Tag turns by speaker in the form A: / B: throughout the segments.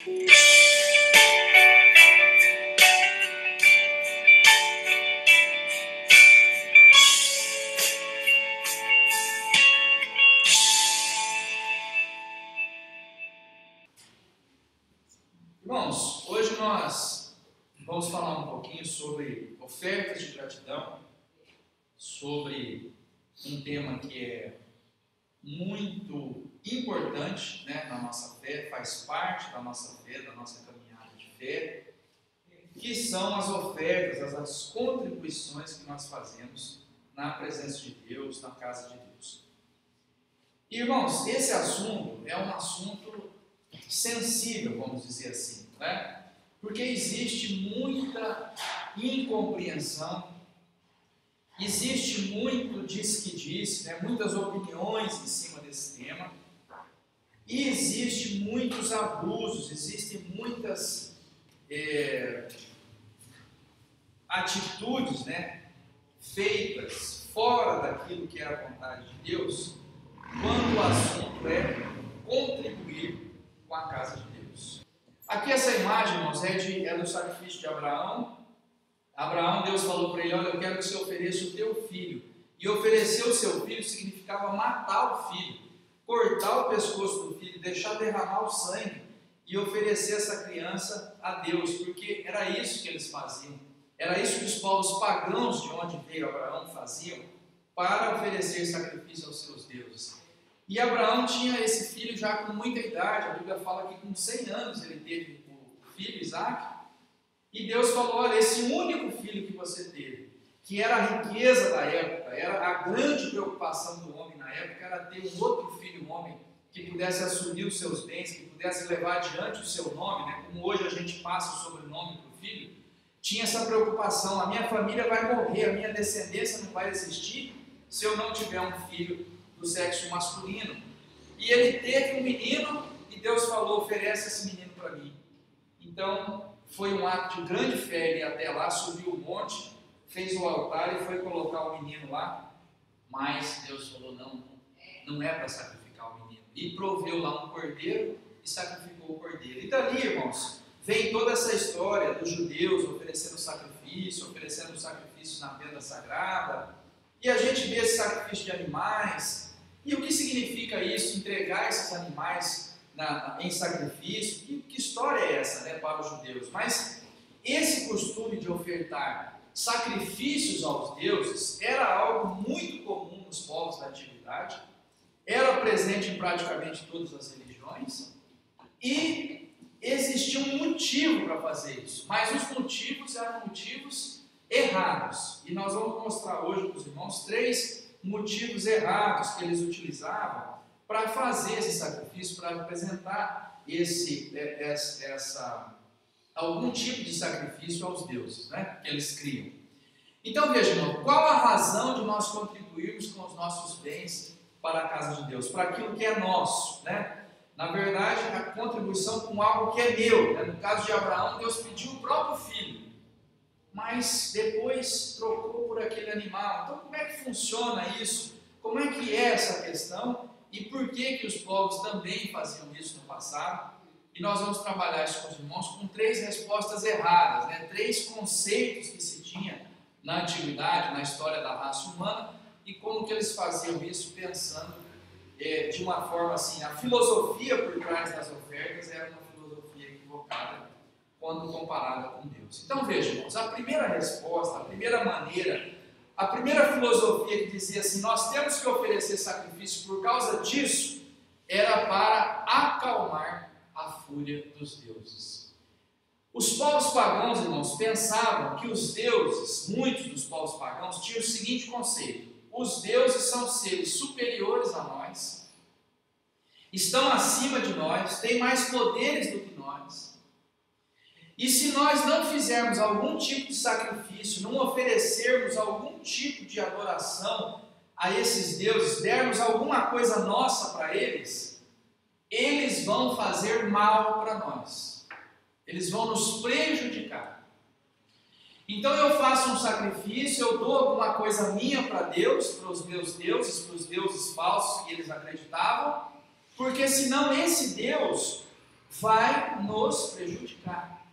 A: Irmãos, hoje nós vamos falar um pouquinho sobre ofertas de gratidão, sobre um tema que é muito importante, né, na nossa fé, faz parte da nossa fé, da nossa caminhada de fé, que são as ofertas, as contribuições que nós fazemos na presença de Deus, na casa de Deus. E, irmãos, esse assunto é um assunto sensível, vamos dizer assim, né? Porque existe muita incompreensão, existe muito diz-que-diz, né? Muitas opiniões em cima desse tema, e existe muitos abusos, existem muitas atitudes, né, feitas fora daquilo que é a vontade de Deus, quando o assunto é contribuir com a casa de Deus. Aqui essa imagem, irmãos, é do sacrifício de Abraão. Abraão, Deus falou para ele: olha, eu quero que você ofereça o teu filho. E oferecer o seu filho significava matar o filho, cortar o pescoço do filho, deixar derramar o sangue e oferecer essa criança a Deus, porque era isso que eles faziam. Era isso que os povos pagãos de onde veio Abraão faziam para oferecer sacrifício aos seus deuses. E Abraão tinha esse filho já com muita idade, a Bíblia fala que com 100 anos ele teve o filho Isaac, e Deus falou: olha, esse único filho que você teve, que era a riqueza da época, era a grande preocupação do homem na época, era ter um outro filho, um homem que pudesse assumir os seus bens, que pudesse levar adiante o seu nome, né? Como hoje a gente passa o sobrenome para o filho, tinha essa preocupação: a minha família vai morrer, a minha descendência não vai existir se eu não tiver um filho do sexo masculino. E ele teve um menino e Deus falou: oferece esse menino para mim. Então foi um ato de grande fé, ele até lá, subiu o monte, fez o altar e foi colocar o menino lá, mas Deus falou: não é para sacrificar o menino. E proveu lá um cordeiro e sacrificou o cordeiro. E dali, irmãos, vem toda essa história dos judeus oferecendo sacrifício na tenda sagrada, e a gente vê esse sacrifício de animais. E o que significa isso? Entregar esses animais em sacrifício? Que história é essa, né, para os judeus? Mas esse costume de ofertar sacrifícios aos deuses era algo muito comum nos povos da antiguidade, era presente em praticamente todas as religiões, e existia um motivo para fazer isso, mas os motivos eram motivos errados. E nós vamos mostrar hoje para os irmãos 3 motivos errados que eles utilizavam para fazer esse sacrifício, para apresentar algum tipo de sacrifício aos deuses, né, que eles criam. Então veja, irmão, qual a razão de nós contribuirmos com os nossos bens para a casa de Deus, para aquilo que é nosso, né? Na verdade, a contribuição com algo que é meu, né? No caso de Abraão, Deus pediu o próprio filho, mas depois trocou por aquele animal. Então como é que funciona isso? Como é que é essa questão? E por que os povos também faziam isso no passado? E nós vamos trabalhar isso com os irmãos com 3 respostas erradas, né? 3 conceitos que se tinha na antiguidade, na história da raça humana, e como que eles faziam isso pensando de uma forma assim. A filosofia por trás das ofertas era uma filosofia equivocada quando comparada com Deus. Então vejam, irmãos, a primeira resposta, a primeira maneira, a primeira filosofia que dizia assim: nós temos que oferecer sacrifício por causa disso, era para acalmar a fúria dos deuses. Os povos pagãos, irmãos, pensavam que os deuses, muitos dos povos pagãos, tinham o seguinte conceito: os deuses são seres superiores a nós, estão acima de nós, têm mais poderes do que nós, e se nós não fizermos algum tipo de sacrifício, não oferecermos algum tipo de adoração a esses deuses, dermos alguma coisa nossa para eles, eles vão fazer mal para nós, eles vão nos prejudicar. Então eu faço um sacrifício, eu dou alguma coisa minha para Deus, para os meus deuses, para os deuses falsos que eles acreditavam, porque senão esse Deus vai nos prejudicar.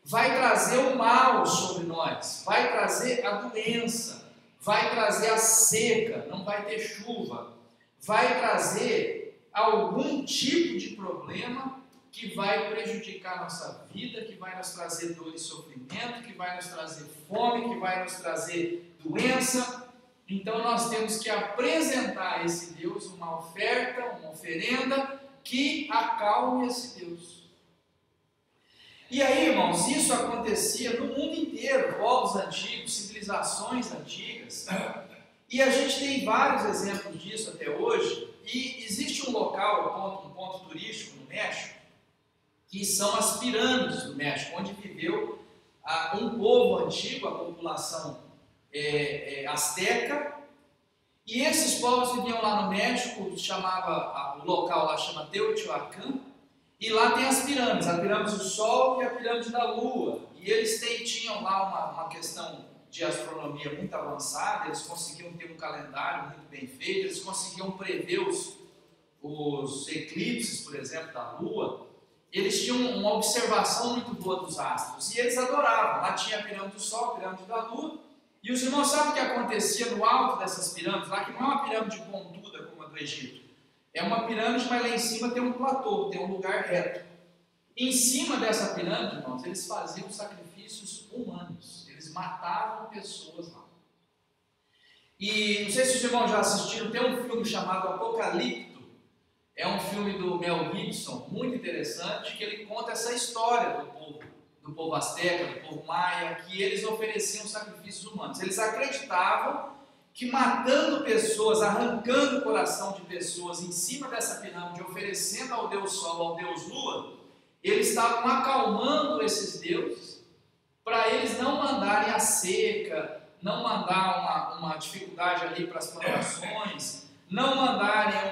A: Vai trazer o mal sobre nós, vai trazer a doença, vai trazer a seca, não vai ter chuva, vai trazer algum tipo de problema que vai prejudicar a nossa vida, que vai nos trazer dor e sofrimento, que vai nos trazer fome, que vai nos trazer doença. Então nós temos que apresentar a esse Deus uma oferta, uma oferenda que acalme esse Deus. E aí, irmãos, isso acontecia no mundo inteiro, povos antigos, civilizações antigas, e a gente tem vários exemplos disso até hoje, e existe um local, um ponto turístico no México, que são as pirâmides do México, onde viveu um povo antigo, a população azteca, e esses povos viviam lá no México, o local lá chama Teotihuacan, e lá tem as pirâmides, a pirâmide do Sol e a pirâmide da Lua. E eles tinham lá uma questão de astronomia muito avançada, eles conseguiam ter um calendário muito bem feito, eles conseguiam prever os eclipses, por exemplo, da Lua. Eles tinham uma observação muito boa dos astros, e eles adoravam. Lá tinha a pirâmide do Sol, a pirâmide da Lua, e os irmãos sabem o que acontecia no alto dessas pirâmides, lá que não é uma pirâmide pontuda como a do Egito. É uma pirâmide, mas lá em cima tem um platô, tem um lugar reto. Em cima dessa pirâmide, irmãos, eles faziam sacrifícios humanos. Eles matavam pessoas lá. E não sei se os irmãos já assistiram, tem um filme chamado Apocalipto. É um filme do Mel Gibson, muito interessante, que ele conta essa história do povo azteca, do povo maia, que eles ofereciam sacrifícios humanos. Eles acreditavam que matando pessoas, arrancando o coração de pessoas em cima dessa pirâmide, oferecendo ao Deus Sol, ao Deus Lua, eles estavam acalmando esses deuses para eles não mandarem a seca, não mandar uma dificuldade ali para as plantações, não mandarem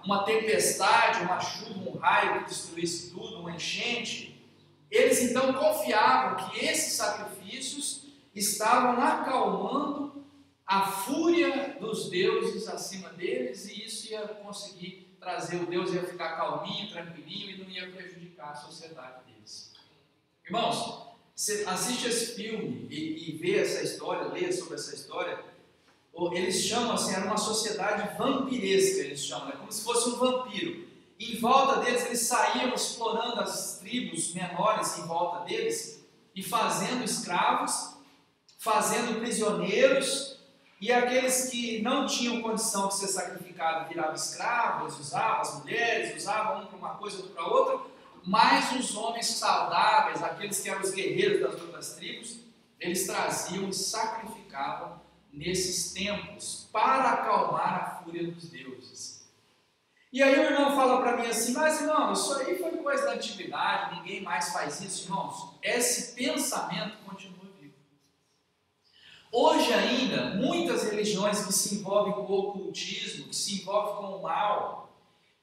A: uma tempestade, uma chuva, um raio que destruísse tudo, uma enchente. Eles então confiavam que esses sacrifícios estavam acalmando a fúria dos deuses acima deles, e isso ia conseguir trazer, o Deus ia ficar calminho, tranquilinho, e não ia prejudicar a sociedade deles. Irmãos, você assiste esse filme e vê essa história, lê sobre essa história, eles chamam assim, era uma sociedade vampiresca, eles chamam, como se fosse um vampiro. E em volta deles, eles saíam explorando as tribos menores em volta deles, e fazendo escravos, fazendo prisioneiros. E aqueles que não tinham condição de ser sacrificados viravam escravos, usavam as mulheres, usavam um para uma coisa, outro para outra, mas os homens saudáveis, aqueles que eram os guerreiros das outras tribos, eles traziam e sacrificavam nesses templos para acalmar a fúria dos deuses. E aí o irmão fala para mim assim, mas irmão, isso aí foi coisa da antiguidade, ninguém mais faz isso. Irmãos, esse pensamento continua. Hoje ainda, muitas religiões que se envolvem com o ocultismo, que se envolvem com o mal,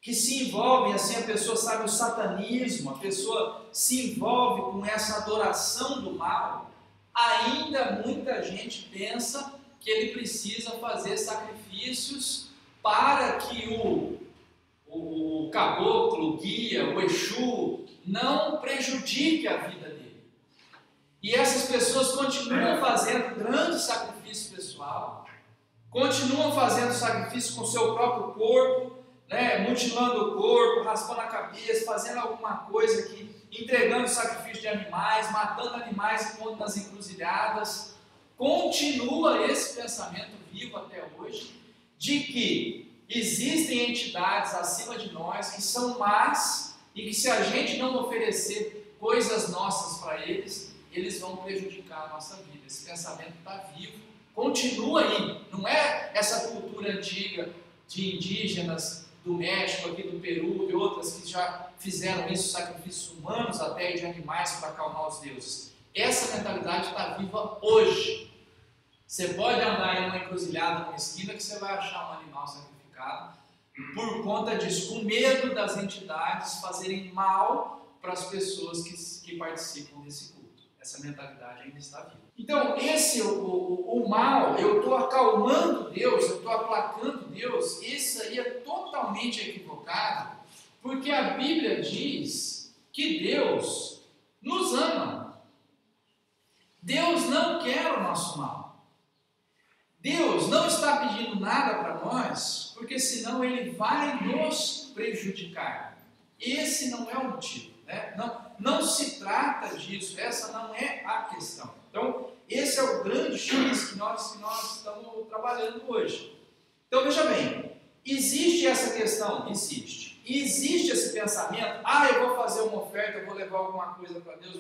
A: que se envolvem, assim, a pessoa sabe o satanismo, a pessoa se envolve com essa adoração do mal, ainda muita gente pensa que ele precisa fazer sacrifícios para que o caboclo, o guia, o Exu, não prejudique a vida dele. E essas pessoas continuam fazendo grande sacrifício pessoal, continuam fazendo sacrifício com o seu próprio corpo, mutilando o corpo, raspando a cabeça, fazendo alguma coisa aqui, entregando sacrifício de animais, matando animais e pondo nas encruzilhadas. Continua esse pensamento vivo até hoje, de que existem entidades acima de nós que são más e que se a gente não oferecer coisas nossas para eles, eles vão prejudicar a nossa vida. Esse pensamento está vivo, continua aí. Não é essa cultura antiga de indígenas do México, aqui do Peru e outras que já fizeram isso, sacrifícios humanos até de animais para acalmar os deuses. Essa mentalidade está viva hoje. Você pode andar em uma encruzilhada, numa esquina, que você vai achar um animal sacrificado por conta disso, com medo das entidades fazerem mal para as pessoas que participam desse culto. Essa mentalidade ainda está viva. Então, o mal, eu estou acalmando Deus, eu estou aplacando Deus, isso aí é totalmente equivocado, Porque a Bíblia diz que Deus nos ama. Deus não quer o nosso mal. Deus não está pedindo nada para nós, porque senão Ele vai nos prejudicar. Esse não é o motivo, né? Não se trata disso, essa não é a questão. Então, esse é o grande X que nós estamos trabalhando hoje. Então, veja bem, existe essa questão? Existe. Existe esse pensamento, eu vou fazer uma oferta, eu vou levar alguma coisa para Deus,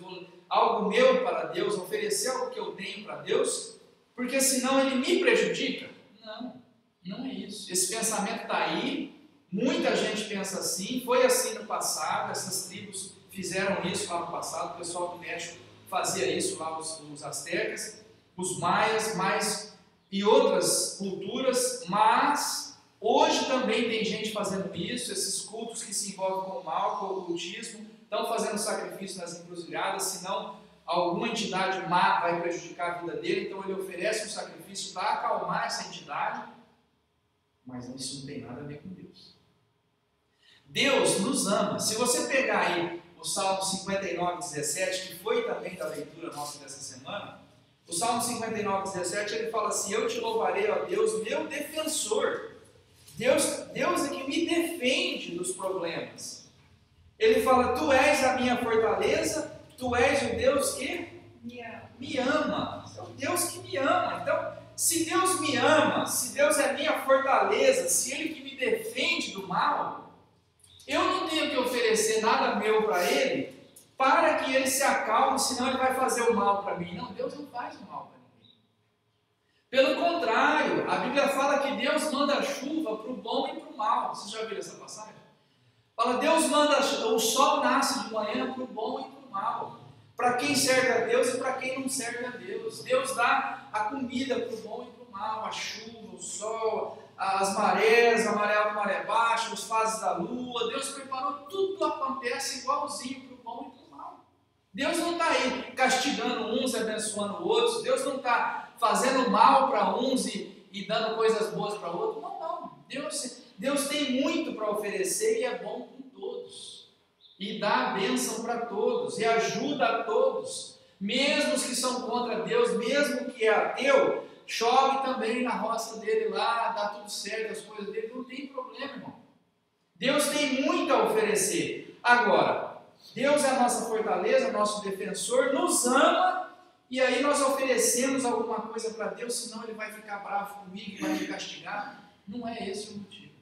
A: algo meu para Deus, oferecer algo que eu tenho para Deus, porque senão Ele me prejudica? Não, não é isso. Esse pensamento está aí, muita gente pensa assim, foi assim no passado, essas tribos fizeram isso lá no passado, o pessoal do México fazia isso lá, os astecas, os maias, e outras culturas, mas hoje também tem gente fazendo isso, esses cultos que se envolvem com o mal, com o ocultismo, estão fazendo sacrifício nas encruzilhadas, senão alguma entidade má vai prejudicar a vida dele, então ele oferece um sacrifício para acalmar essa entidade, mas isso não tem nada a ver com Deus. Deus nos ama. Se você pegar aí o Salmo 59, 17, que foi também da leitura nossa dessa semana, o Salmo 59, 17, ele fala assim: eu te louvarei, ó Deus, meu defensor. Deus é que me defende dos problemas. Ele fala: tu és a minha fortaleza, tu és o Deus que me ama. É o Deus que me ama. Então, se Deus me ama, se Deus é minha fortaleza, se Ele que me defende do mal, eu não tenho que oferecer nada meu para Ele, para que Ele se acalme, senão Ele vai fazer o mal para mim. Não, Deus não faz o mal para ninguém. Pelo contrário, a Bíblia fala que Deus manda chuva para o bom e para o mal. Vocês já viram essa passagem? Fala, Deus manda, o sol nasce de manhã para o bom e para o mal. Para quem serve a Deus e para quem não serve a Deus. Deus dá a comida para o bom e para o mal, a chuva, o sol, as marés, a maré alta, a maré baixa, os fases da lua. Deus preparou, tudo acontece igualzinho para o bom e para o mal. Deus não está aí castigando uns e abençoando outros. Deus não está fazendo mal para uns e dando coisas boas para outros. Não. Deus tem muito para oferecer e é bom com todos. E dá a bênção para todos e ajuda a todos. Mesmo os que são contra Deus, mesmo que é ateu, chove também na roça dele lá, dá tudo certo, as coisas dele, não tem problema, irmão. Deus tem muito a oferecer. Agora, Deus é a nossa fortaleza, nosso defensor, nos ama, e aí nós oferecemos alguma coisa para Deus, senão Ele vai ficar bravo comigo e vai me castigar. Não é esse o motivo.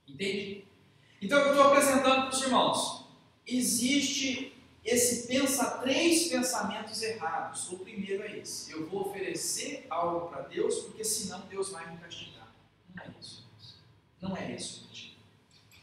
A: Entende? Então eu estou apresentando para os irmãos. Existe três pensamentos errados. O primeiro é esse: eu vou oferecer algo para Deus, porque senão Deus vai me castigar. Não é isso. Não é esse o motivo.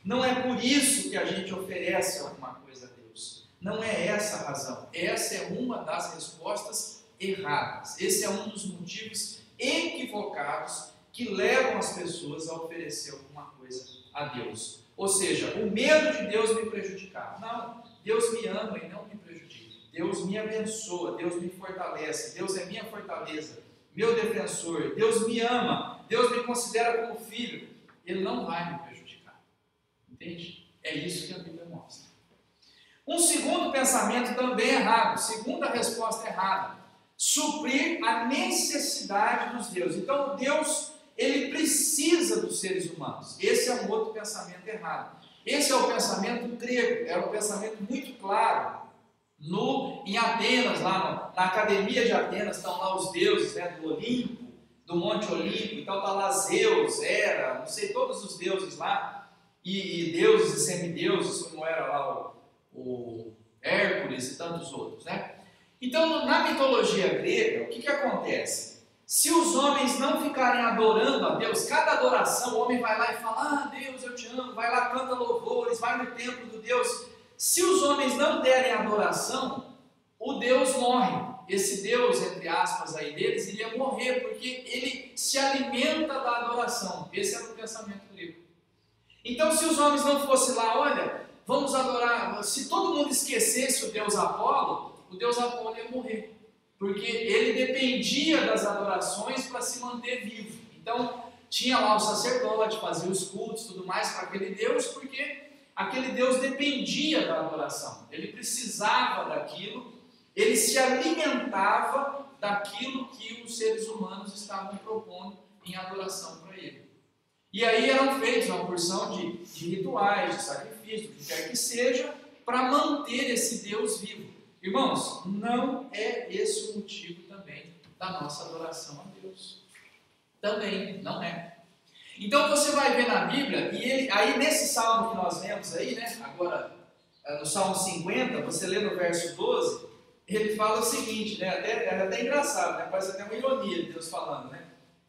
A: Não é por isso que a gente oferece alguma coisa a Deus. Não é essa a razão. Essa é uma das respostas erradas. Esse é um dos motivos equivocados que levam as pessoas a oferecer alguma coisa a Deus. Ou seja, o medo de Deus me prejudicar. Não, Deus me ama e não me prejudica. Deus me abençoa, Deus me fortalece, Deus é minha fortaleza, meu defensor, Deus me ama, Deus me considera como filho. Ele não vai me prejudicar. Entende? É isso que a Bíblia mostra. Um segundo pensamento também errado, segunda resposta errada: suprir a necessidade dos deuses. Então, Deus, Ele precisa dos seres humanos. Esse é um outro pensamento errado. Esse é o pensamento grego, era um pensamento muito claro. Em Atenas, lá na academia de Atenas, estão lá os deuses, né, do Olimpo, do Monte Olimpo. Então está lá Zeus, Hera, não sei, todos os deuses lá, e deuses e semideuses, como era lá o Hércules e tantos outros, né? Então, na mitologia grega, o que acontece? Se os homens não ficarem adorando a Deus, cada adoração, o homem vai lá e fala: Deus, eu te amo, vai lá, canta louvores, vai no templo do Deus. Se os homens não derem adoração, o Deus morre. Esse Deus, entre aspas, aí deles, iria morrer, porque ele se alimenta da adoração. Esse era o pensamento grego. Então, se os homens não fossem lá, olha, vamos adorar, se todo mundo esquecesse o Deus Apolo ia morrer. Porque ele dependia das adorações para se manter vivo. Então, tinha lá o sacerdote, fazia os cultos, tudo mais para aquele Deus, porque aquele Deus dependia da adoração, ele precisava daquilo, ele se alimentava daquilo que os seres humanos estavam propondo em adoração para ele. E aí eram feitos uma porção de rituais, de sacrifícios, o que quer que seja, para manter esse Deus vivo. Irmãos, não é esse o motivo também da nossa adoração a Deus. Também não é. Então você vai ver na Bíblia, e aí nesse salmo que nós lemos aí, né, agora no Salmo 50, você lê no verso 12, ele fala o seguinte, né, é até engraçado, né, parece até uma ironia de Deus falando, né?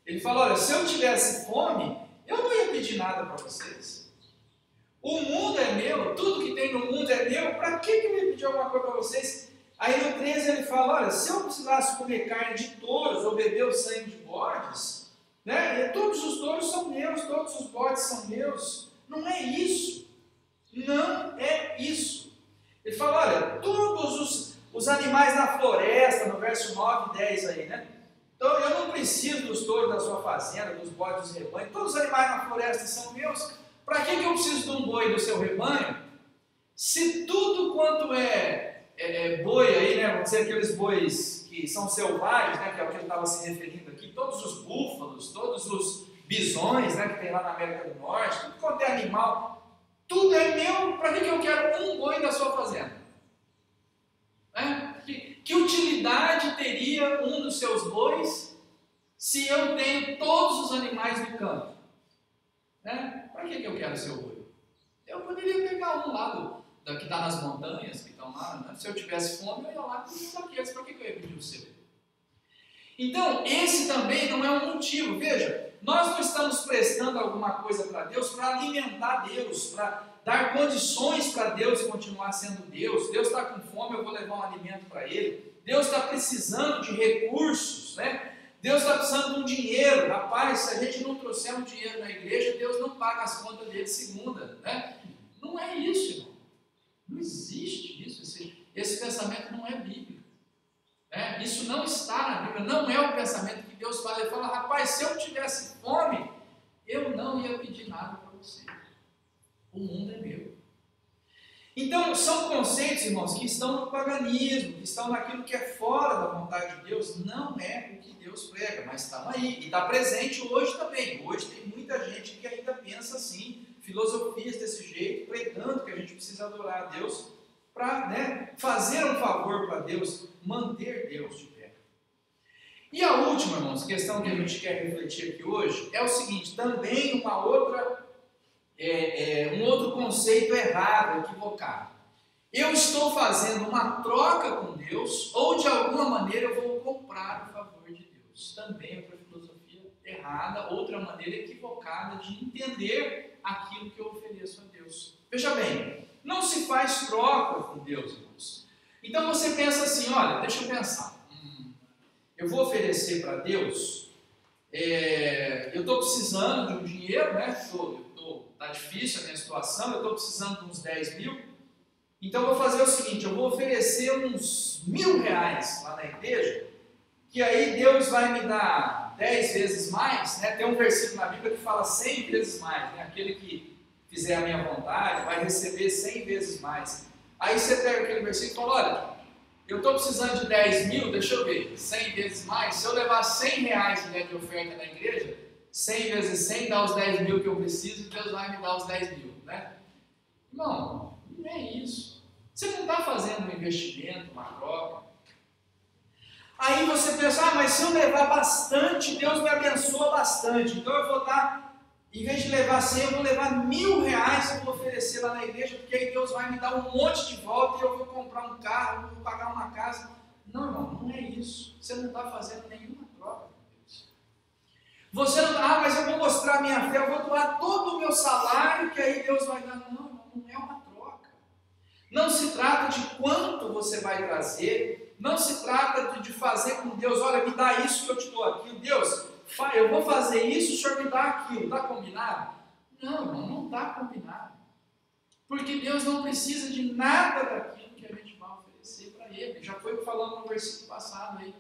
A: Ele fala, olha, se eu tivesse fome, eu não ia pedir nada para vocês. O mundo é meu, tudo que tem no mundo é meu, para que eu ia pedir alguma coisa para vocês? Aí no 13 ele fala, olha, se eu precisasse comer carne de touros ou beber o sangue de bodes, né, todos os touros são meus, todos os bodes são meus. Não é isso. Não é isso. Ele fala, olha, todos os animais na floresta, no verso 9 e 10 aí, né? Então eu não preciso dos touros da sua fazenda, dos bodes dos rebanhos, todos os animais na floresta são meus. Para que eu preciso de um boi do seu rebanho? Se tudo quanto é boi aí, né? Vamos dizer aqueles bois que são selvagens, né? Que é o que ele estava se referindo aqui, todos os búfalos, todos os bisões, né? Que tem lá na América do Norte, tudo quanto é animal, tudo é meu. Para que eu quero um boi da sua fazenda? Que utilidade teria um dos seus bois se eu tenho todos os animais do campo? Para que eu quero seu boi? Eu poderia pegar um lá que está nas montanhas, que estão lá, né? Se eu tivesse fome, eu ia lá e pedir um daqueles. Para que eu ia pedir o seu? Então, esse também não é um motivo. Veja, nós não estamos prestando alguma coisa para Deus para alimentar Deus, para dar condições para Deus continuar sendo Deus. Deus está com fome, eu vou levar um alimento para Ele. Deus está precisando de recursos, né? Deus está precisando de um dinheiro. Rapaz, se a gente não trouxer um dinheiro na igreja, Deus não paga as contas dele segunda, né? Não é isso, irmão. Não existe isso. Esse pensamento não é bíblico. Isso não está na Bíblia. Não é o pensamento que Deus fala. Ele fala, rapaz, se eu tivesse fome, eu não ia pedir nada para você. O mundo é meu. Então, são conceitos, irmãos, que estão no paganismo, que estão naquilo que é fora da vontade de Deus. Não é o que Deus prega, mas estão aí. E está presente hoje também. Hoje tem muita gente que ainda pensa assim, filosofias desse jeito, pregando que a gente precisa adorar a Deus para, né, fazer um favor para Deus, manter Deus de pé. E a última, irmãos, questão que a gente quer refletir aqui hoje é o seguinte, também uma outra... um outro conceito errado, equivocado. Eu estou fazendo uma troca com Deus, ou de alguma maneira eu vou comprar o favor de Deus. Também é outra filosofia errada, outra maneira equivocada de entender aquilo que eu ofereço a Deus. Veja bem, não se faz troca com Deus, irmãos. Então você pensa assim, olha, deixa eu pensar. Eu vou oferecer para Deus, eu estou precisando de um dinheiro, né? Está difícil a minha situação, eu estou precisando de uns 10 mil, então eu vou fazer o seguinte, eu vou oferecer uns R$1.000 lá na igreja, que aí Deus vai me dar 10 vezes mais, né? Tem um versículo na Bíblia que fala 100 vezes mais, né? Aquele que fizer a minha vontade vai receber 100 vezes mais. Aí você pega aquele versículo e fala, olha, eu estou precisando de 10 mil, deixa eu ver, 100 vezes mais, se eu levar R$100 de oferta na igreja, 100 vezes 100 dá os 10 mil que eu preciso e Deus vai me dar os 10 mil, né? Irmão, não é isso. Você não está fazendo um investimento, uma troca. Aí você pensa, mas se eu levar bastante, Deus me abençoa bastante. Então eu vou dar, em vez de levar 100, eu vou levar R$1.000 eu vou oferecer lá na igreja, porque aí Deus vai me dar um monte de volta e eu vou comprar um carro, eu vou pagar uma casa. Não, irmão, não é isso. Você não está fazendo nenhuma troca. Você não, mas eu vou mostrar a minha fé, eu vou doar todo o meu salário, que aí Deus vai dar. Não, não é uma troca. Não se trata de quanto você vai trazer, não se trata de fazer com Deus, olha, me dá isso que eu te dou aquilo. Deus, eu vou fazer isso, o Senhor me dá aquilo, está combinado? Não, irmão, não está combinado. Porque Deus não precisa de nada daquilo que a gente vai oferecer para Ele. Já foi falando no versículo passado aí.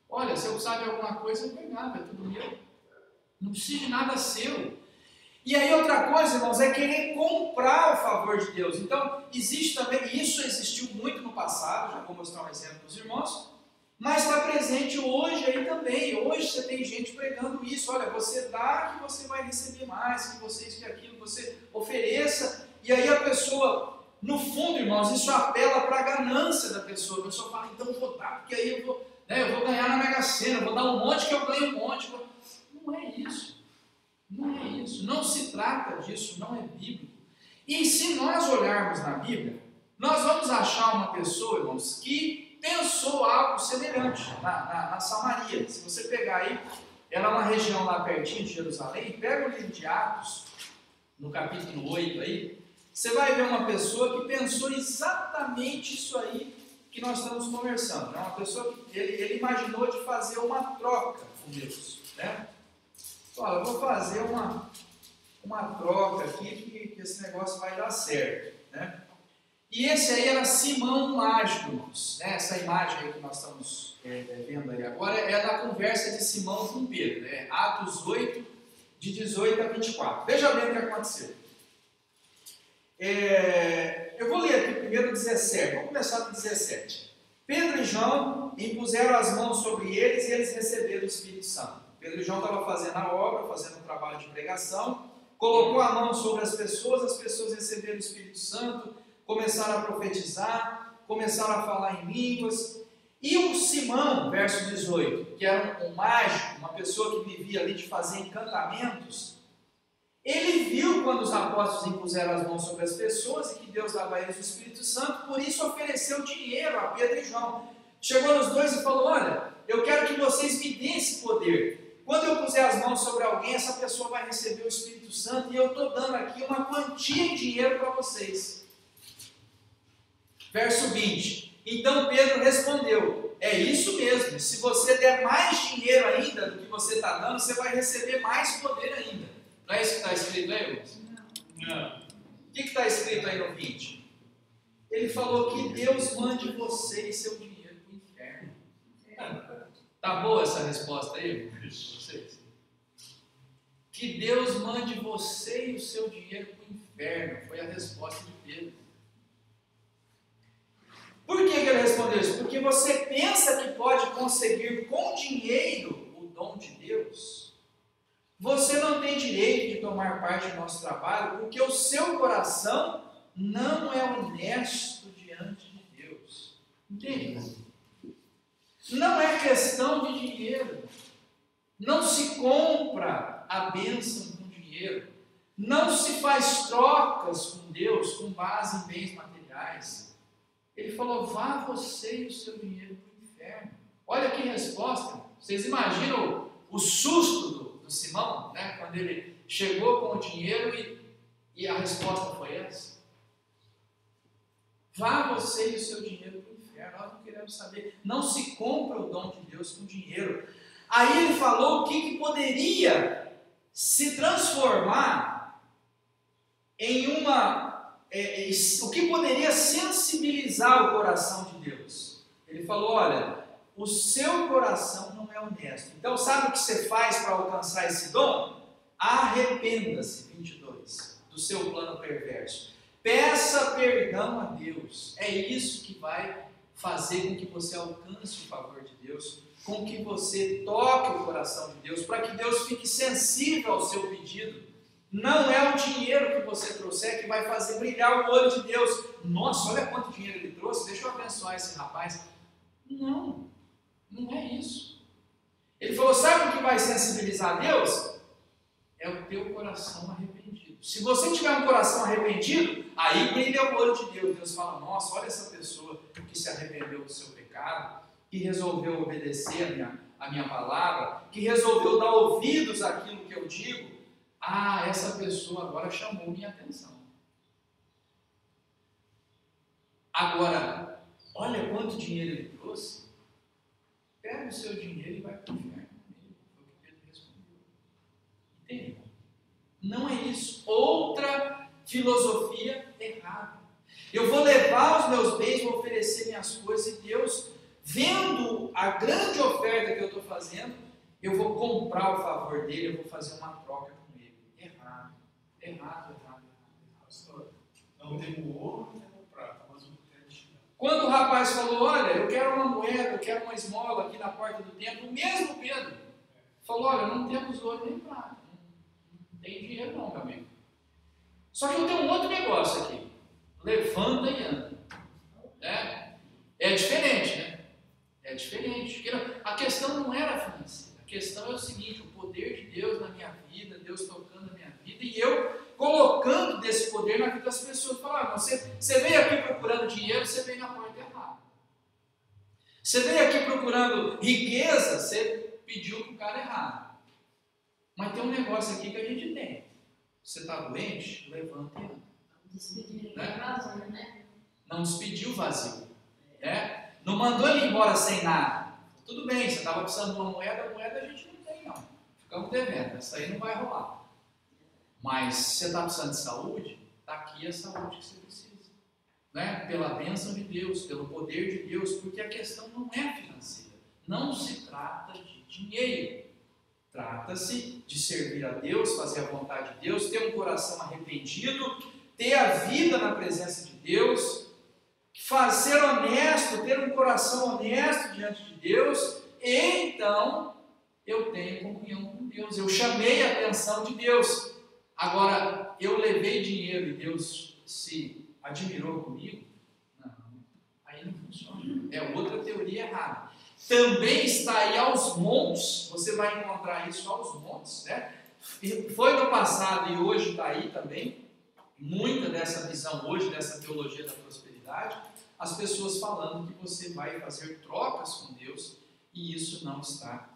A: Olha, se eu precisar de alguma coisa, eu pegava, é tudo meu. Não precisa de nada seu. E aí outra coisa, irmãos, é querer comprar o favor de Deus. Então, existe também, isso existiu muito no passado, já vou mostrar um exemplo para os irmãos, mas está presente hoje aí também. Hoje você tem gente pregando isso, olha, você dá que você vai receber mais, que você isso, que aquilo, você ofereça, e aí a pessoa, no fundo, irmãos, isso apela para a ganância da pessoa. A pessoa fala, então eu vou dar, porque aí eu vou ganhar na Mega Sena, eu vou dar um monte que eu ganho um monte. Não é isso. Não é isso, não se trata disso, não é bíblico. E se nós olharmos na Bíblia, nós vamos achar uma pessoa, irmãos, que pensou algo semelhante na Samaria. Se você pegar aí, ela é uma região lá pertinho de Jerusalém, pega o livro de Atos, no capítulo 8 aí, você vai ver uma pessoa que pensou exatamente isso aí que nós estamos conversando. É uma pessoa que ele imaginou de fazer uma troca com Deus, né? Olha, eu vou fazer uma troca aqui que esse negócio vai dar certo, né? E esse aí era Simão o Mágico, irmãos, né? Essa imagem aí que nós estamos vendo aí agora é da conversa de Simão com Pedro, né? Atos 8, de 18 a 24. Veja bem o que aconteceu. Eu vou ler aqui primeiro o 17, vamos começar do 17. Pedro e João impuseram as mãos sobre eles e eles receberam o Espírito Santo. Pedro e João estavam fazendo a obra, fazendo um trabalho de pregação, colocou a mão sobre as pessoas receberam o Espírito Santo, começaram a profetizar, começaram a falar em línguas. E o Simão, verso 18, que era um mágico, uma pessoa que vivia ali de fazer encantamentos, ele viu quando os apóstolos impuseram as mãos sobre as pessoas e que Deus dava a eles o Espírito Santo, por isso ofereceu dinheiro a Pedro e João. Chegou nos dois e falou, olha, eu quero que vocês me deem esse poder. Quando eu puser as mãos sobre alguém, essa pessoa vai receber o Espírito Santo e eu estou dando aqui uma quantia de dinheiro para vocês. Verso 20. Então Pedro respondeu, é isso mesmo, se você der mais dinheiro ainda do que você está dando, você vai receber mais poder ainda. Não é isso que está escrito aí, irmãos? Não. O que está escrito aí no 20? Ele falou que Deus mande você e seu dinheiro para o inferno. Tá boa essa resposta aí, vocês? Que Deus mande você e o seu dinheiro para o inferno. Foi a resposta de Pedro. Por que ele respondeu isso? Porque você pensa que pode conseguir com dinheiro o dom de Deus. Você não tem direito de tomar parte do nosso trabalho, porque o seu coração não é honesto diante de Deus. Entende? Não é questão de dinheiro. Não se compra a bênção com dinheiro. Não se faz trocas com Deus com base em bens materiais. Ele falou, vá você e o seu dinheiro para o inferno. Olha que resposta. Vocês imaginam o susto do Simão, né? Quando ele chegou com o dinheiro e a resposta foi essa. Vá você e o seu dinheiro para o inferno. Nós não queremos saber. Não se compra o dom de Deus com dinheiro. Aí ele falou o que poderia se transformar em o que poderia sensibilizar o coração de Deus. Ele falou, olha, o seu coração não é honesto. Então sabe o que você faz para alcançar esse dom? Arrependa-se, 22, do seu plano perverso. Peça perdão a Deus. É isso que vai fazer com que você alcance o favor de Deus, com que você toque o coração de Deus, para que Deus fique sensível ao seu pedido. Não é o dinheiro que você trouxer que vai fazer brilhar o olho de Deus. Nossa, olha quanto dinheiro ele trouxe, deixa eu abençoar esse rapaz. Não, não é isso. Ele falou, sabe o que vai sensibilizar a Deus? É o teu coração arrependido. Se você tiver um coração arrependido, aí brilha o olho de Deus. Deus fala, nossa, olha essa pessoa que se arrependeu do seu pecado, que resolveu obedecer a minha palavra, que resolveu dar ouvidos àquilo que eu digo. Ah, essa pessoa agora chamou minha atenção. Agora, olha quanto dinheiro ele trouxe. Pega o seu dinheiro e vai para o inferno. Foi o que Pedro respondeu. Entende? Não é isso. Outra filosofia errada. Eu vou levar os meus bens, vou oferecer minhas coisas e Deus, vendo a grande oferta que eu estou fazendo, eu vou comprar o favor dele, eu vou fazer uma troca com ele. Errado. Errado.
B: Pastor, não temos ouro, não temos prata, mas o que temos.
A: Quando o rapaz falou, olha, eu quero uma moeda, eu quero uma esmola aqui na porta do templo, o mesmo Pedro falou, olha, não temos ouro nem prata, não tem dinheiro não, meu amigo. Só que eu tenho um outro negócio aqui, levanta e anda. É diferente, né? É diferente. A questão não era financeira, a questão é o seguinte, o poder de Deus na minha vida, Deus tocando na minha vida, e eu colocando desse poder na vida das pessoas. Falar, você veio aqui procurando dinheiro, você veio na porta errada. Você veio aqui procurando riqueza, você pediu para o cara errado. Mas tem um negócio aqui que a gente tem. Você está doente? Levanta e anda. Não despediu vazio. Né? Não mandou ele embora sem nada. Tudo bem, você estava precisando de uma moeda, a moeda a gente não tem não. Ficamos devendo, essa aí não vai rolar. Mas se você está precisando de saúde, está aqui a saúde que você precisa. Né? Pela bênção de Deus, pelo poder de Deus, porque a questão não é financeira. Não se trata de dinheiro. Trata-se de servir a Deus, fazer a vontade de Deus, ter um coração arrependido, ter a vida na presença de Deus, ser honesto, ter um coração honesto diante de Deus, e então eu tenho comunhão com Deus. Eu chamei a atenção de Deus. Agora, eu levei dinheiro e Deus se admirou comigo? Não, aí não funciona. É outra teoria errada. Também está aí aos montes, você vai encontrar isso aos montes, né? Foi no passado e hoje está aí também, muita dessa visão hoje, dessa teologia da prosperidade, as pessoas falando que você vai fazer trocas com Deus, e isso não está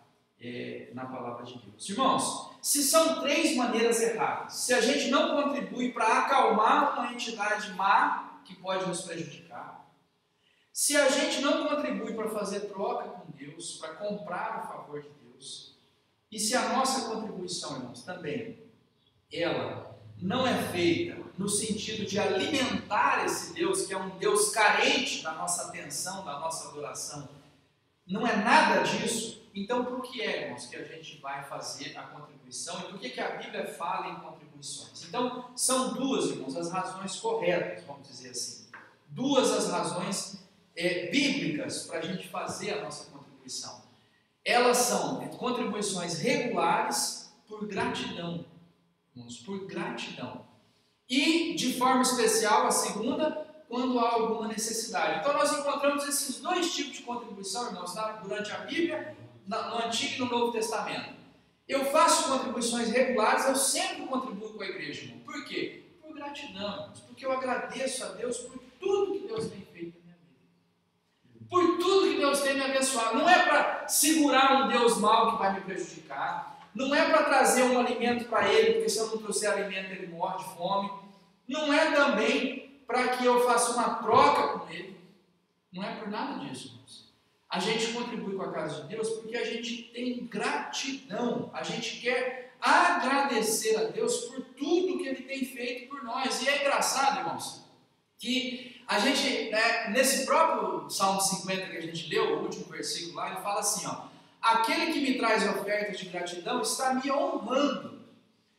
A: na palavra de Deus. Irmãos, se são três maneiras erradas, se a gente não contribui para acalmar uma entidade má que pode nos prejudicar, se a gente não contribui para fazer troca com Deus, para comprar o favor de Deus, e se a nossa contribuição, irmãos, também, ela não é feita no sentido de alimentar esse Deus, que é um Deus carente da nossa atenção, da nossa adoração, não é nada disso, então por que é, irmãos, que a gente vai fazer a contribuição e por que a Bíblia fala em contribuições? Então, são duas, irmãos, as razões corretas, vamos dizer assim, duas as razões bíblicas para a gente fazer a nossa contribuição. Elas são contribuições regulares por gratidão, irmãos, por gratidão. E, de forma especial, a segunda, quando há alguma necessidade. Então, nós encontramos esses dois tipos de contribuição, irmãos, durante a Bíblia, no Antigo e no Novo Testamento. Eu faço contribuições regulares, eu sempre contribuo com a igreja, irmão. Por quê? Por gratidão, irmãos, porque eu agradeço a Deus por tudo que Deus tem feito na minha vida. Por tudo que Deus tem me abençoado. Não é para segurar um Deus mau que vai me prejudicar. Não é para trazer um alimento para ele, porque se eu não trouxer alimento ele morre de fome. Não é também para que eu faça uma troca com ele. Não é por nada disso, irmãos. A gente contribui com a casa de Deus porque a gente tem gratidão. A gente quer agradecer a Deus por tudo que ele tem feito por nós. E é engraçado, irmãos, que a gente, nesse próprio Salmo 50 que a gente leu, o último versículo lá, ele fala assim, ó, aquele que me traz ofertas de gratidão está me honrando.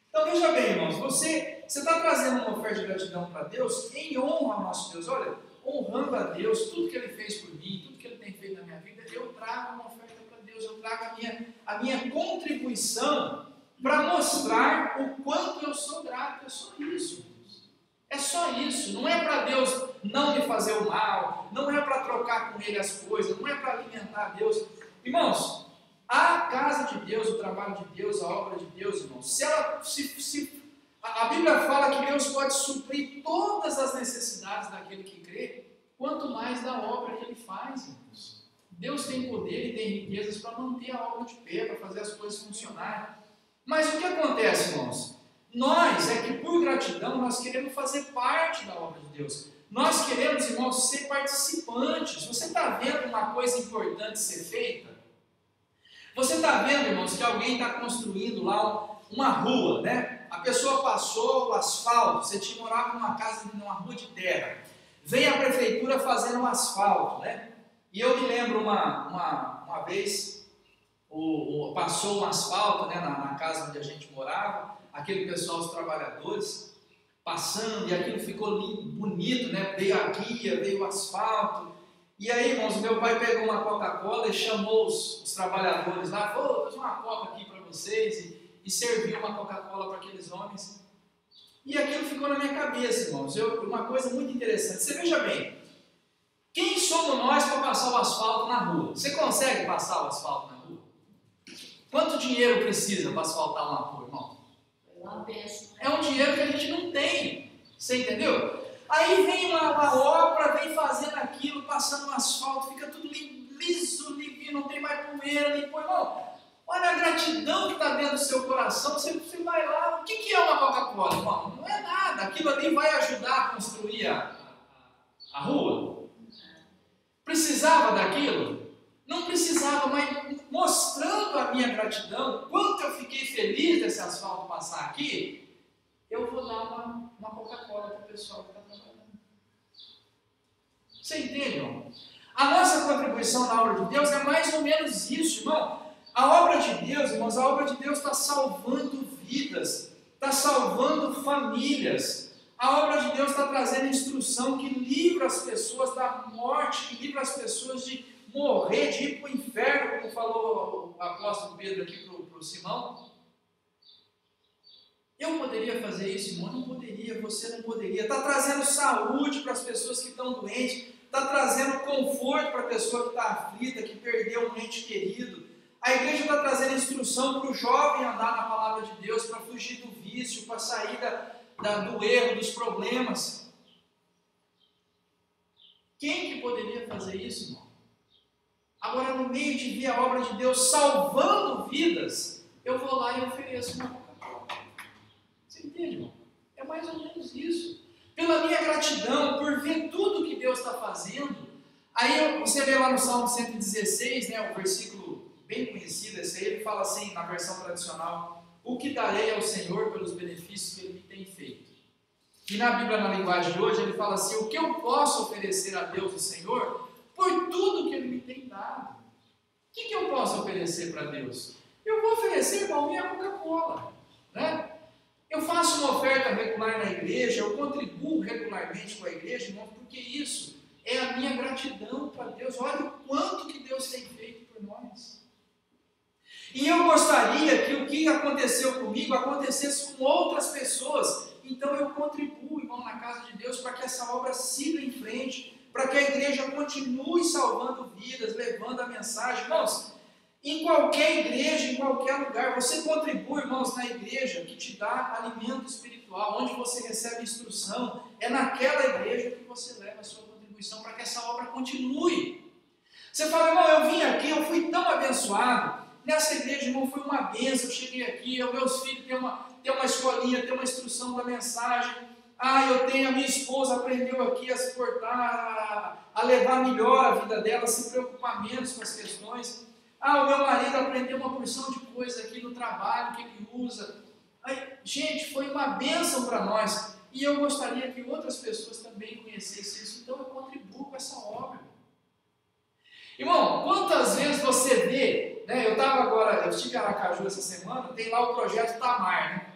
A: Então veja bem, irmãos, você está trazendo uma oferta de gratidão para Deus em honra ao nosso Deus. Olha, honrando a Deus, tudo que Ele fez por mim, tudo que Ele tem feito na minha vida, eu trago uma oferta para Deus, eu trago a minha contribuição para mostrar o quanto eu sou grato. É só isso, irmãos. É só isso. Não é para Deus não me fazer o mal, não é para trocar com Ele as coisas, não é para alimentar Deus. Irmãos, a casa de Deus, o trabalho de Deus, a obra de Deus, irmãos, a Bíblia fala que Deus pode suprir todas as necessidades daquele que crê, quanto mais da obra que Ele faz, irmãos. Deus tem poder e tem riquezas para manter a obra de pé, para fazer as coisas funcionarem. Mas o que acontece, irmãos? Nós, que por gratidão, nós queremos fazer parte da obra de Deus. Nós queremos, irmãos, ser participantes. Você está vendo uma coisa importante ser feita? Você está vendo, irmãos, que alguém está construindo lá uma rua, né? A pessoa passou o asfalto, você morava numa casa, numa rua de terra. Vem a prefeitura fazendo o asfalto, né? E eu me lembro uma vez, passou um asfalto, né, na casa onde a gente morava, aquele pessoal, os trabalhadores, passando, e aquilo ficou lindo, bonito, né? Veio a guia, veio o asfalto. E aí, irmãos, meu pai pegou uma Coca-Cola e chamou os trabalhadores lá, falou: vou fazer uma Coca aqui para vocês, e serviu uma Coca-Cola para aqueles homens. E aquilo ficou na minha cabeça, irmãos. Uma coisa muito interessante. Você veja bem, quem somos nós para passar o asfalto na rua? Você consegue passar o asfalto na rua? Quanto dinheiro precisa para asfaltar uma rua, irmão? É um dinheiro que a gente não tem. Você entendeu? Aí vem uma obra, vem fazendo aquilo, passando o asfalto, fica tudo liso, limpinho, não tem mais poeira, limpo. Irmão, olha a gratidão que está dentro do seu coração. Você vai lá, o que é uma Coca-Cola, irmão? Não é nada. Aquilo ali vai ajudar a construir a rua. Precisava daquilo? Não precisava, mas mostrando a minha gratidão, quanto eu fiquei feliz desse asfalto passar aqui, eu vou dar uma Coca-Cola para o pessoal que está trabalhando. Você entende, irmão? A nossa contribuição na obra de Deus é mais ou menos isso, irmão. A obra de Deus, irmãos, a obra de Deus está salvando vidas, está salvando famílias. A obra de Deus está trazendo instrução que livra as pessoas da morte, que livra as pessoas de morrer, de ir para o inferno, como falou o apóstolo Pedro aqui para o Simão. Eu poderia fazer isso, irmão? Não poderia, você não poderia. Está trazendo saúde para as pessoas que estão doentes, está trazendo conforto para a pessoa que está aflita, que perdeu um ente querido. A igreja está trazendo instrução para o jovem andar na palavra de Deus, para fugir do vício, para sair do erro, dos problemas. Quem que poderia fazer isso, irmão? Agora, no meio de ver a obra de Deus salvando vidas, eu vou lá e ofereço uma Coca-Cola. Você entende, irmão? É mais ou menos isso. Pela minha gratidão, por ver tudo que Deus está fazendo. Aí você vê lá no Salmo 116, né, o versículo bem conhecido, esse aí, ele fala assim, na versão tradicional: o que darei ao Senhor pelos benefícios que Ele me tem feito. E na Bíblia, na linguagem de hoje, ele fala assim: o que eu posso oferecer a Deus, o Senhor, por tudo que Ele me tem dado. O que eu posso oferecer para Deus? Eu vou oferecer, irmão, minha Coca-Cola, né? Eu faço uma oferta regular na igreja, eu contribuo regularmente com a igreja, irmão, porque isso é a minha gratidão para Deus. Olha o quanto que Deus tem feito por nós. E eu gostaria que o que aconteceu comigo acontecesse com outras pessoas. Então eu contribuo, irmão, na casa de Deus, para que essa obra siga em frente, para que a igreja continue salvando vidas, levando a mensagem. Irmãos, em qualquer igreja, em qualquer lugar, você contribui, irmãos, na igreja que te dá alimento espiritual, onde você recebe instrução. É naquela igreja que você leva a sua contribuição para que essa obra continue. Você fala: irmão, eu vim aqui, eu fui tão abençoado. Nessa igreja, irmão, foi uma bênção. Eu cheguei aqui, meus filhos têm uma escolinha, têm uma instrução da mensagem. Eu tenho, a minha esposa aprendeu aqui a se portar, a levar melhor a vida dela, a se preocupar menos com as questões. O meu marido aprendeu uma porção de coisa aqui no trabalho que ele usa. Gente, foi uma bênção para nós. E eu gostaria que outras pessoas também conhecessem isso. Então eu contribuo com essa obra. Irmão, quantas vezes você vê, né? Eu estive em Aracaju essa semana, tem lá o projeto Tamar, né?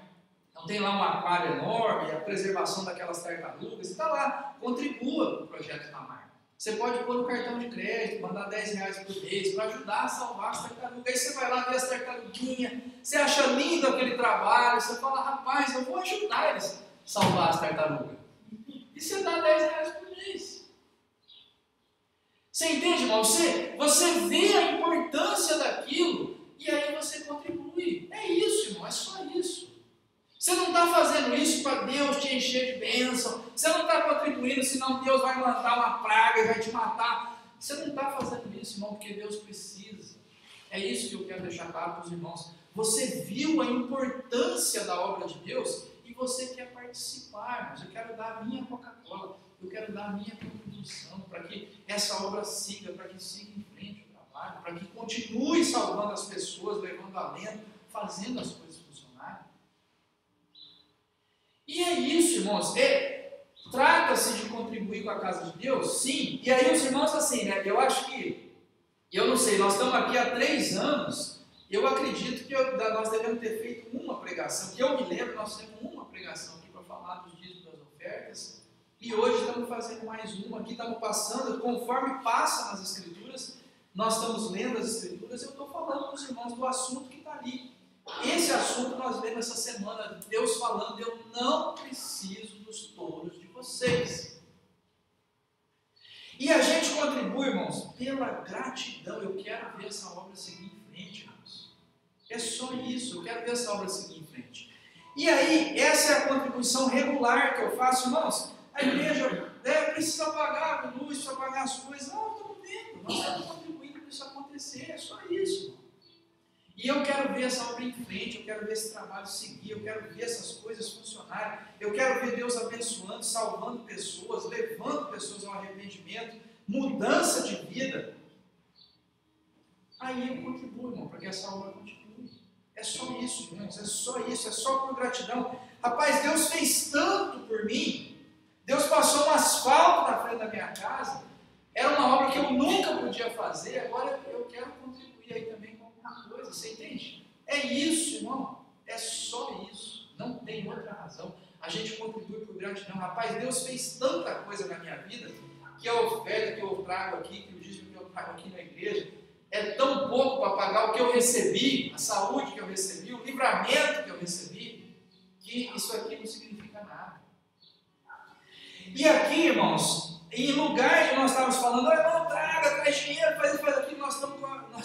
A: Então tem lá um aquário enorme, a preservação daquelas tartarugas, e está lá, contribua no projeto Tamar. Você pode pôr no cartão de crédito, mandar R$10 por mês para ajudar a salvar as tartarugas. Aí você vai lá ver as tartaruguinhas, você acha lindo aquele trabalho, você fala: rapaz, eu vou ajudar eles a salvar as tartarugas. E você dá R$10 por mês. Você entende, irmão? Você vê a importância daquilo e aí você contribui. É isso, irmão, é só isso. Você não está fazendo isso para Deus te encher de bênção. Você não está contribuindo, senão Deus vai mandar uma praga e vai te matar. Você não está fazendo isso, irmão, porque Deus precisa. É isso que eu quero deixar claro para os irmãos. Você viu a importância da obra de Deus e você quer participar. Mas eu quero dar a minha Coca-Cola, eu quero dar a minha contribuição para que essa obra siga, para que siga em frente o trabalho, para que continue salvando as pessoas, levando alento, fazendo as coisas funcionarem. E é isso, irmãos. Trata-se de contribuir com a casa de Deus? Sim. E aí os irmãos assim, né? Eu acho que, eu não sei, nós estamos aqui há 3 anos eu acredito que nós devemos ter feito uma pregação, que eu me lembro, nós temos uma pregação aqui para falar dos dízimos das ofertas, e hoje estamos fazendo mais uma, aqui estamos passando, conforme passa nas Escrituras, nós estamos lendo as Escrituras, eu estou falando com os irmãos do assunto que está ali. Esse assunto nós lemos essa semana, Deus falando, eu não preciso dos touros de vocês. E a gente contribui, irmãos, pela gratidão. Eu quero ver essa obra seguir em frente, irmãos. É só isso, eu quero ver essa obra seguir em frente. E aí, essa é a contribuição regular que eu faço, irmãos. A igreja precisa pagar a luz, precisa pagar as coisas. Não, estamos vendo, nós estamos contribuindo para isso acontecer, é só isso, irmão. E eu quero ver essa obra em frente, eu quero ver esse trabalho seguir, eu quero ver essas coisas funcionarem, eu quero ver Deus abençoando, salvando pessoas, levando pessoas ao arrependimento, mudança de vida. Aí eu contribuo, irmão, para que essa obra continue. É só isso, irmãos, é só por gratidão. Rapaz, Deus fez tanto por mim, Deus passou um asfalto na frente da minha casa, era uma obra que eu nunca podia fazer, agora eu quero contribuir aí também com alguma coisa, você entende? É isso, irmão, é só isso, não tem outra razão. A gente contribui por gratidão. Rapaz, Deus fez tanta coisa na minha vida, que a oferta que eu trago aqui, que o dízimo que eu trago aqui na igreja, é tão pouco para pagar o que eu recebi, a saúde que eu recebi, o livramento que eu recebi, que isso aqui não significa nada. E aqui, irmãos, em lugar de nós estarmos falando, não, traz dinheiro, faz aquilo, nós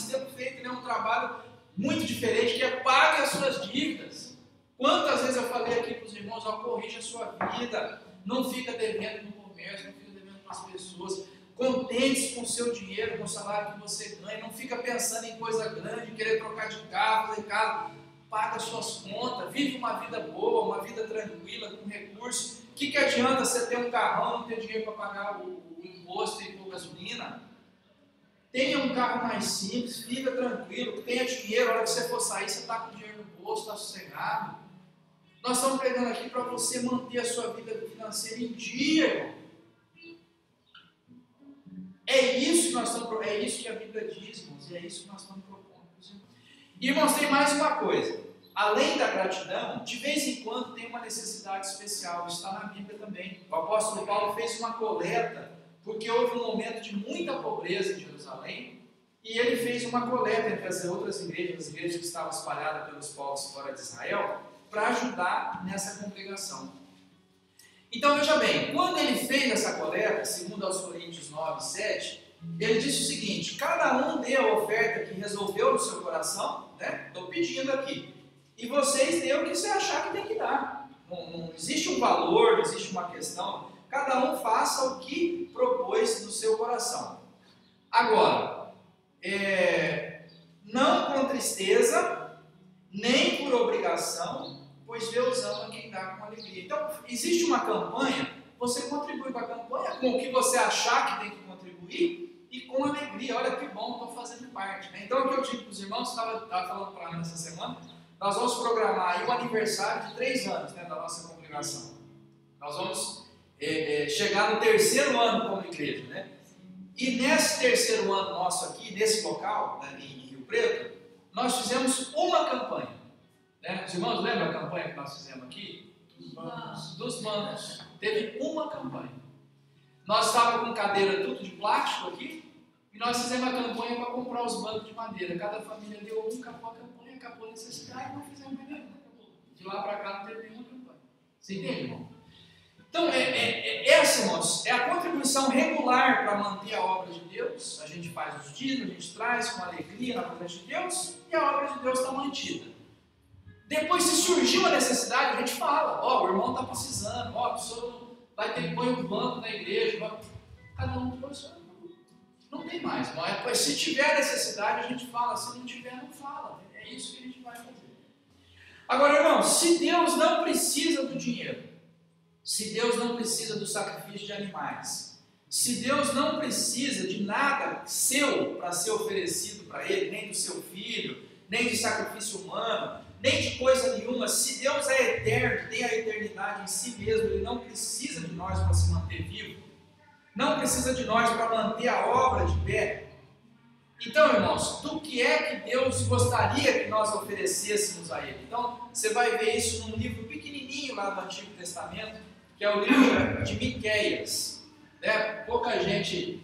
A: temos feito, né, um trabalho muito diferente, que é pague as suas dívidas. Quantas vezes eu falei aqui para os irmãos, corrija a sua vida, não fica devendo no comércio, não fica devendo para as pessoas, contente-se com o seu dinheiro, com o salário que você ganha, não fica pensando em coisa grande, querer trocar de carro, fazer casa, paga as suas contas, vive uma vida boa, uma vida tranquila, com recursos. O que adianta você ter um carrão, não ter dinheiro para pagar o imposto e pôr gasolina? Tenha um carro mais simples, fica tranquilo, tenha dinheiro, a hora que você for sair, você está com dinheiro no bolso, está sossegado. Nós estamos pregando aqui para você manter a sua vida financeira em dia, irmão. É isso que a Bíblia diz, irmãos, e é isso que nós estamos propondo. Irmãos, tem mais uma coisa. Além da gratidão, de vez em quando tem uma necessidade especial, está na Bíblia também. O apóstolo Paulo fez uma coleta, porque houve um momento de muita pobreza em Jerusalém, e ele fez uma coleta entre as outras igrejas, as igrejas que estavam espalhadas pelos povos fora de Israel, para ajudar nessa congregação. Então veja bem, quando ele fez essa coleta, segundo aos Coríntios 9, 7, ele disse o seguinte: cada um dê a oferta que resolveu no seu coração, né? Estou pedindo aqui. E vocês dêem o que você achar que tem que dar. Não existe um valor, não existe uma questão. Cada um faça o que propôs no seu coração. Agora, não com tristeza, nem por obrigação, pois Deus ama quem dá com alegria. Então, existe uma campanha, você contribui com a campanha, com o que você achar que tem que contribuir, e com alegria. Olha que bom, estou fazendo parte. Né? Então, o que eu digo para os irmãos, estava falando para mim essa semana, nós vamos programar aí o aniversário de 3 anos, né, da nossa congregação. Nós vamos chegar no 3º ano como igreja, né? E nesse 3º ano nosso aqui, nesse local, né, em Rio Preto, nós fizemos uma campanha. Né? Os irmãos lembram a campanha que nós fizemos aqui? Dos bancos. Teve uma campanha. Nós estávamos com cadeira tudo de plástico aqui, e nós fizemos a campanha para comprar os bancos de madeira. Cada família deu um, acabou a campanha, acabou a necessidade, não fizemos mais nada. De lá para cá não teve nenhuma campanha. Você entende, irmão? Então, essa, irmãos, é a contribuição regular para manter a obra de Deus. A gente faz os dízimos, a gente traz com alegria na presença de Deus, e a obra de Deus está mantida. Depois, se surgiu a necessidade, a gente fala: o irmão está precisando, a pessoa vai ter que pôr um banco na igreja. Cada um põe o seu. Não tem mais. Mas se tiver necessidade, a gente fala. Se não tiver, não fala. É isso que a gente vai fazer. Agora, irmão, se Deus não precisa do dinheiro, se Deus não precisa do sacrifício de animais, se Deus não precisa de nada seu para ser oferecido para Ele, nem do seu filho, nem de sacrifício humano, nem de coisa nenhuma, se Deus é eterno, tem a eternidade em si mesmo, Ele não precisa de nós para se manter vivo, não precisa de nós para manter a obra de pé, Então, irmãos, do que é que Deus gostaria que nós oferecêssemos a Ele? Então, você vai ver isso num livro pequenininho lá do Antigo Testamento, que é o livro de Miqueias. Né? Pouca gente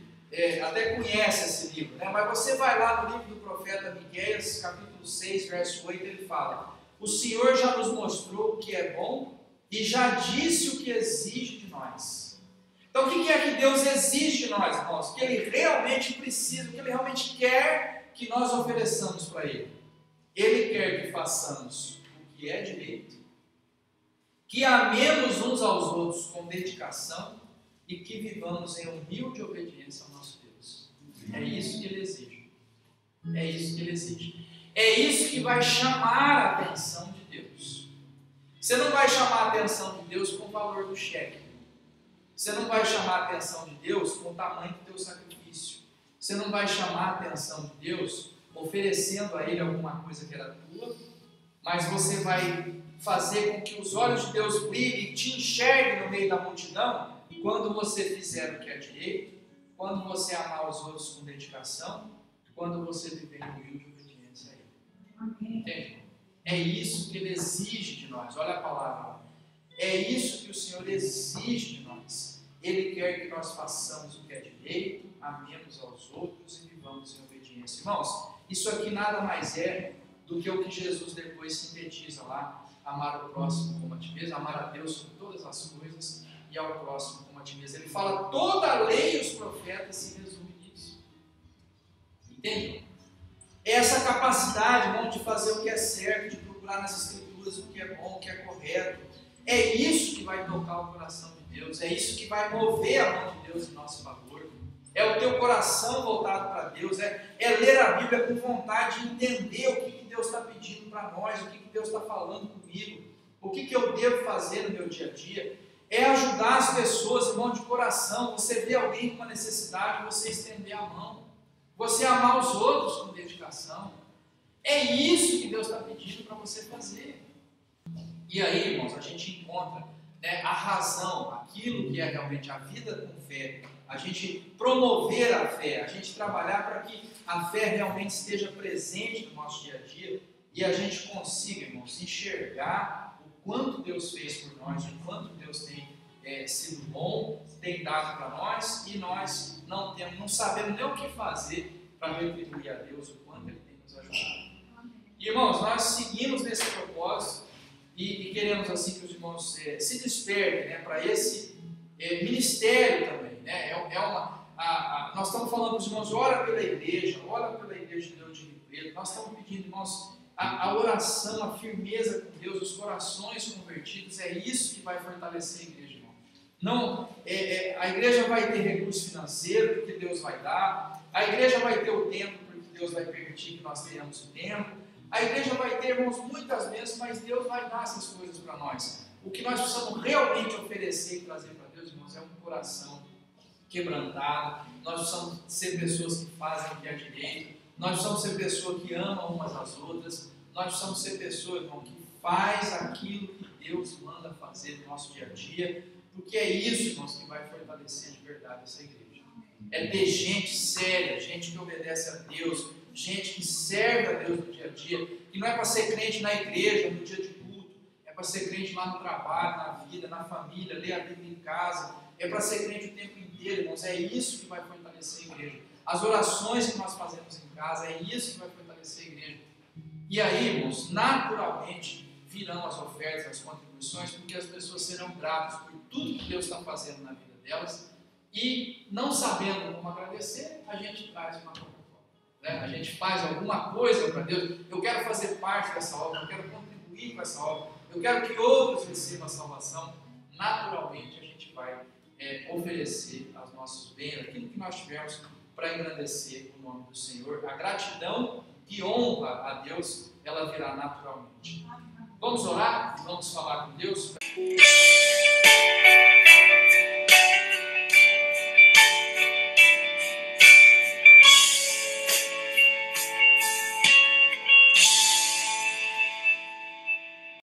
A: até conhece esse livro, né? Mas você vai lá no livro do profeta Miqueias, capítulo 6, verso 8, ele fala: o Senhor já nos mostrou o que é bom e já disse o que exige de nós. Então, o que é que Deus exige de nós, irmãos? O que Ele realmente precisa, o que Ele realmente quer que nós ofereçamos para Ele. Ele quer que façamos o que é direito, que amemos uns aos outros com dedicação e que vivamos em humilde obediência ao nosso Deus. É isso que Ele exige. É isso que Ele exige. É isso que vai chamar a atenção de Deus. Você não vai chamar a atenção de Deus com o valor do cheque. Você não vai chamar a atenção de Deus com o tamanho do teu sacrifício. Você não vai chamar a atenção de Deus oferecendo a Ele alguma coisa que era tua, mas você vai fazer com que os olhos de Deus brilhem e te enxerguem no meio da multidão quando você fizer o que é direito, quando você amar os outros com dedicação, quando você viver em humilde obediência a Ele. Entende? É isso que Ele exige de nós. Olha a palavra. É isso que o Senhor exige de nós. Ele quer que nós façamos o que é direito, amemos aos outros e vivamos em obediência. Irmãos, isso aqui nada mais é do que o que Jesus depois sintetiza lá: amar o próximo como a ti mesmo, amar a Deus sobre todas as coisas e ao próximo como a ti mesmo. Ele fala: toda a lei e os profetas se resumem nisso. Entende? Essa capacidade, irmão, de fazer o que é certo, de procurar nas Escrituras o que é bom, o que é correto. É isso que vai tocar o coração de Deus, é isso que vai mover a mão de Deus em nosso favor. É o teu coração voltado para Deus, é ler a Bíblia com vontade de entender o que Deus está pedindo para nós, o que Deus está falando comigo, o que eu devo fazer no meu dia a dia. É ajudar as pessoas, irmão, de coração. Você vê alguém com uma necessidade, você estender a mão, você amar os outros com dedicação. É isso que Deus está pedindo para você fazer. E aí, irmãos, a gente encontra, né, a razão, aquilo que é realmente a vida com fé, a gente promover a fé, a gente trabalhar para que a fé realmente esteja presente no nosso dia a dia e a gente consiga, irmãos, enxergar o quanto Deus fez por nós, o quanto Deus tem sido bom, tem dado para nós, e nós não sabemos nem o que fazer para retribuir a Deus o quanto Ele tem nos ajudado. E, irmãos, nós seguimos nesse propósito e queremos assim que os irmãos se despertem, né, para esse ministério também. Né? Nós estamos falando para os irmãos: ora pela igreja de Deus de Rio Preto. Nós estamos pedindo, irmãos, a oração, a firmeza com Deus, os corações convertidos. É isso que vai fortalecer a igreja, irmão. Não, a igreja vai ter recurso financeiro, porque Deus vai dar. A igreja vai ter o tempo, porque Deus vai permitir que nós tenhamos o tempo. A igreja vai ter, irmãos, muitas vezes, mas Deus vai dar essas coisas para nós. O que nós precisamos realmente oferecer e trazer para Deus, irmãos, é um coração quebrantado. Nós precisamos ser pessoas que fazem o que é direito. Nós precisamos ser pessoas que amam umas às outras. Nós precisamos ser pessoas, irmão, que faz aquilo que Deus manda fazer no nosso dia a dia, porque é isso, irmãos, que vai fortalecer de verdade essa igreja. É ter gente séria, gente que obedece a Deus, gente que serve a Deus no dia a dia, que não é para ser crente na igreja, no dia de culto, é para ser crente lá no trabalho, na vida, na família, ler a Bíblia em casa, é para ser crente o tempo inteiro, irmãos. É isso que vai fortalecer a igreja. As orações que nós fazemos em casa, é isso que vai fortalecer a igreja. E aí, irmãos, naturalmente virão as ofertas, as contribuições, porque as pessoas serão gratas por tudo que Deus está fazendo na vida delas, e não sabendo como agradecer, a gente traz uma Coca-Cola. A gente faz alguma coisa para Deus. Eu quero fazer parte dessa obra, eu quero contribuir com essa obra, eu quero que outros recebam a salvação. Naturalmente a gente vai oferecer aos nossos bens, aquilo que nós tivermos, para engrandecer o nome do Senhor. A gratidão e honra a Deus, ela virá naturalmente. Vamos orar? Vamos falar com Deus?